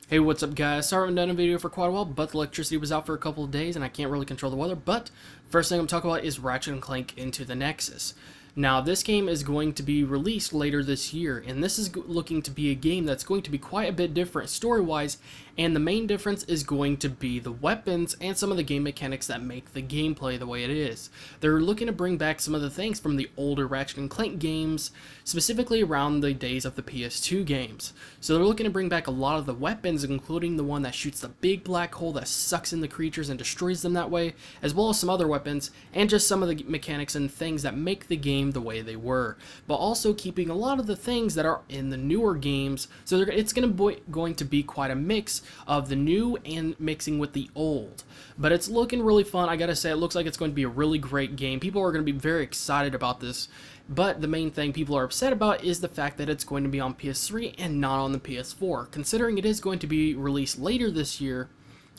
Hey, what's up guys? Sorry I haven't done a video for quite a while, but the electricity was out for a couple of days and I can't really control the weather, but first thing I'm talking about is Ratchet Clank Into the Nexus. Now, this game is going to be released later this year, and this is looking to be a game that's going to be quite a bit different story-wise, and the main difference is going to be the weapons and some of the game mechanics that make the gameplay the way it is. They're looking to bring back some of the things from the older Ratchet Clank games, specifically around the days of the PS2 games. So they're looking to bring back a lot of the weapons, including the one that shoots the big black hole that sucks in the creatures and destroys them that way, as well as some other weapons, and just some of the mechanics and things that make the game the way they were, but also keeping a lot of the things that are in the newer games. So it's going to be quite a mix of the new and mixing with the old, but it's looking really fun. I gotta say, it looks like it's going to be a really great game. People are going to be very excited about this, but the main thing people are upset about is the fact that it's going to be on PS3 and not on the PS4. Considering it is going to be released later this year,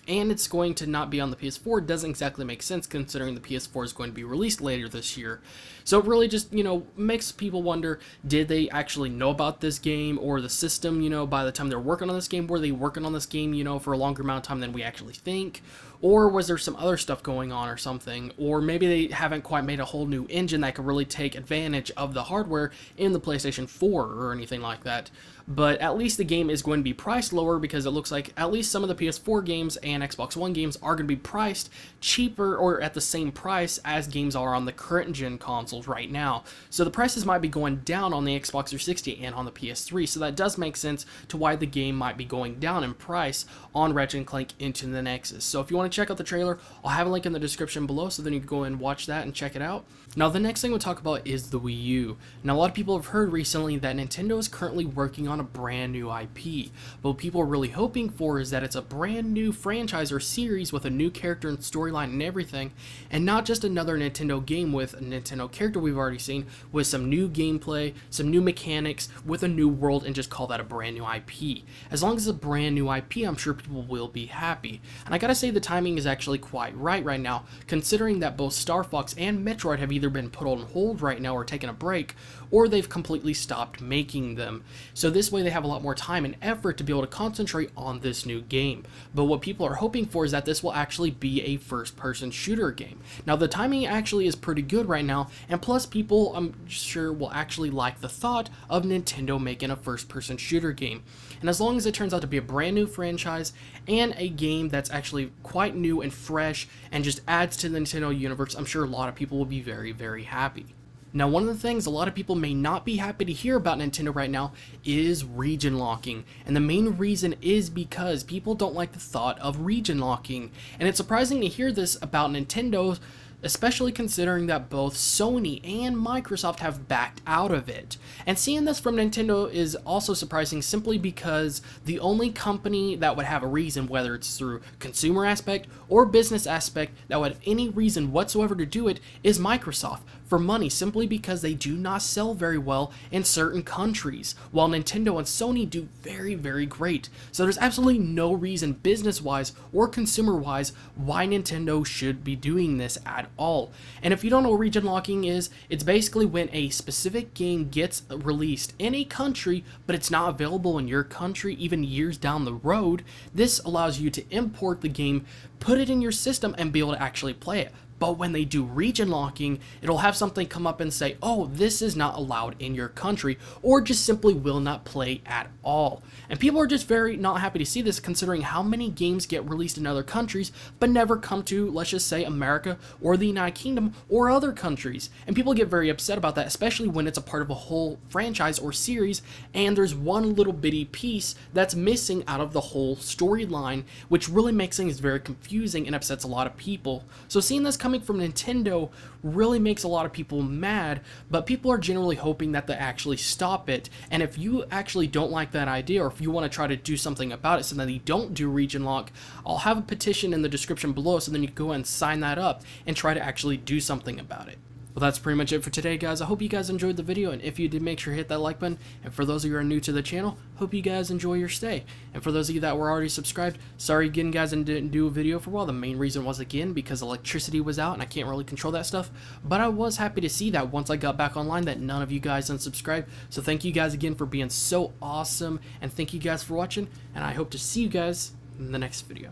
and it's going to not be on the PS4, doesn't exactly make sense considering the PS4 is going to be released later this year. So it really just, makes people wonder, did they actually know about this game or the system, by the time they're working on this game? Were they working on this game, for a longer amount of time than we actually think? Or was there some other stuff going on or something? Or maybe they haven't quite made a whole new engine that could really take advantage of the hardware in the PlayStation 4 or anything like that. But at least the game is going to be priced lower, because it looks like at least some of the PS4 games and Xbox One games are going to be priced cheaper or at the same price as games are on the current gen consoles right now. So the prices might be going down on the Xbox 360 and on the PS3, so that does make sense to why the game might be going down in price on Ratchet & Clank Into the Nexus. So if you want to check out the trailer, I'll have a link in the description below, so then you can go and watch that and check it out. Now the next thing we'll talk about is the Wii U. Now a lot of people have heard recently that Nintendo is currently working on a brand new IP, but what people are really hoping for is that it's a brand new franchise or series with a new character and storyline and everything, and not just another Nintendo game with a Nintendo character we've already seen, with some new gameplay, some new mechanics, with a new world, and just call that a brand new IP. As long as it's a brand new IP, I'm sure people will be happy. And I gotta say, the timing is actually quite right now, considering that both Star Fox and Metroid have either been put on hold right now or taken a break, or they've completely stopped making them. So this way they have a lot more time and effort to be able to concentrate on this new game. But what people are hoping for is that this will actually be a first-person shooter game. Now the timing actually is pretty good right now, and plus people, I'm sure, will actually like the thought of Nintendo making a first-person shooter game. And as long as it turns out to be a brand new franchise and a game that's actually quite new and fresh and just adds to the Nintendo universe, I'm sure a lot of people will be very happy. Now, one of the things a lot of people may not be happy to hear about Nintendo right now is region locking. And the main reason is because people don't like the thought of region locking. And it's surprising to hear this about Nintendo, especially considering that both Sony and Microsoft have backed out of it. And seeing this from Nintendo is also surprising, simply because the only company that would have a reason, whether it's through consumer aspect or business aspect, that would have any reason whatsoever to do it is Microsoft, for money, simply because they do not sell very well in certain countries, while Nintendo and Sony do very great. So there's absolutely no reason, business-wise or consumer-wise, why Nintendo should be doing this at all. And if you don't know what region locking is, it's basically when a specific game gets released in a country, but it's not available in your country even years down the road. This allows you to import the game, put it in your system, and be able to actually play it. But when they do region locking, it'll have something come up and say, oh, this is not allowed in your country, or just simply will not play at all. And people are just very not happy to see this, considering how many games get released in other countries, but never come to, let's just say, America or the United Kingdom or other countries. And people get very upset about that, especially when it's a part of a whole franchise or series, and there's one little bitty piece that's missing out of the whole storyline, which really makes things very confusing and upsets a lot of people. So seeing this coming from Nintendo really makes a lot of people mad, but people are generally hoping that they actually stop it. And if you actually don't like that idea, or if you want to try to do something about it so that they don't do region lock, I'll have a petition in the description below, so then you can go and sign that up and try to actually do something about it. Well, that's pretty much it for today, guys. I hope you guys enjoyed the video, and if you did, make sure to hit that like button. And for those of you who are new to the channel, hope you guys enjoy your stay. And for those of you that were already subscribed, sorry again, guys, and didn't do a video for a while. The main reason was, again, because electricity was out, and I can't really control that stuff. But I was happy to see that once I got back online that none of you guys unsubscribed. So thank you guys again for being so awesome, and thank you guys for watching, and I hope to see you guys in the next video.